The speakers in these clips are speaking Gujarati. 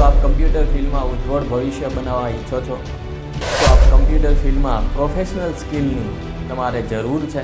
આપ કમ્પ્યુટર ફિલ્ડમાં ઉજ્જવળ ભવિષ્ય બનાવવા ઈચ્છો છો તો આપ કમ્પ્યુટર ફિલ્ડમાં પ્રોફેશનલ સ્કિલની તમારે જરૂર છે।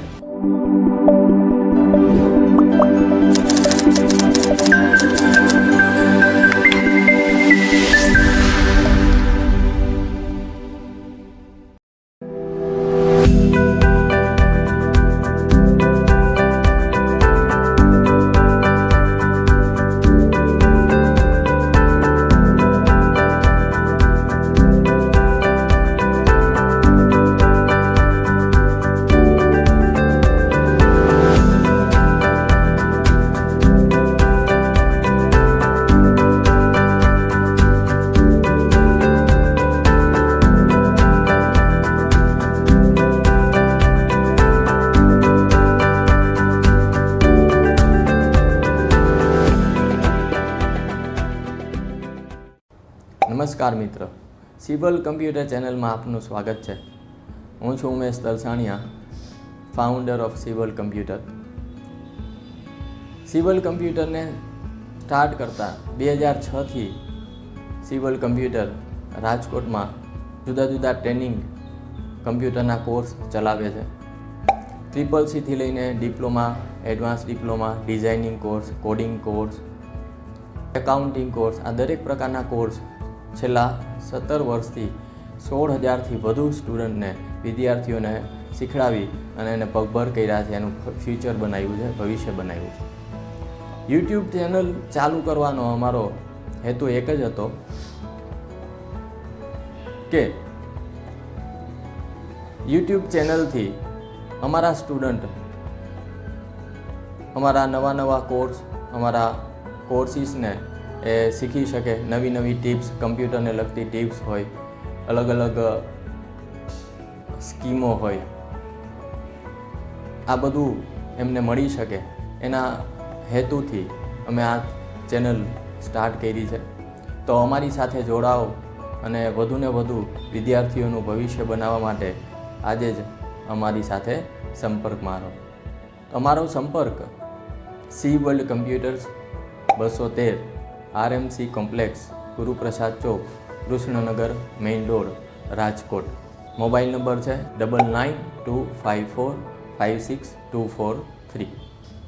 નમસ્કાર મિત્ર, સી વર્લ કમ્પ્યુટર ચેનલમાં આપનું સ્વાગત છે। હું છું Umesh Talsania, founder of C world computer. C world કમ્પ્યુટરને સ્ટાર્ટ કરતાં 2006થી સી વર્લ કમ્પ્યુટર રાજકોટમાં જુદા જુદા ટ્રેનિંગ કમ્પ્યુટરના કોર્સ ચલાવે છે। CCCથી લઈને diploma, advance diploma, designing course, coding course, accounting course, આ દરેક પ્રકારના કોર્સ છેલ્લા 17 વર્ષથી 16,000થી વધુ સ્ટુડન્ટને, વિદ્યાર્થીઓને શીખડાવી અને એને પગભર કર્યા છે, એનું ફ્યુચર બનાવ્યું છે, ભવિષ્ય બનાવ્યું છે। યુટ્યુબ ચેનલ ચાલુ કરવાનો અમારો હેતુ એક જ હતો કે યુટ્યુબ ચેનલથી અમારા સ્ટુડન્ટ અમારા નવા કોર્સ, અમારા કોર્સિસને એ શીખી શકે। નવી નવી ટિપ્સ, કમ્પ્યુટરને લગતી ટિપ્સ હોય, અલગ અલગ સ્કીમો હોય, આ બધું એમને મળી શકે, એના હેતુથી અમે આ ચેનલ સ્ટાર્ટ કરી છે। તો અમારી સાથે જોડાઓ અને વધુને વધુ વિદ્યાર્થીઓનું ભવિષ્ય બનાવવા માટે આજે જ અમારી સાથે સંપર્કમાં રહો। અમારો સંપર્ક C world computers 213 RMC complex, Guruprasad Chowk, Krishnanagar, main road, Rajkot. Mobile number છે 9925456243।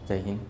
જય હિન્દ।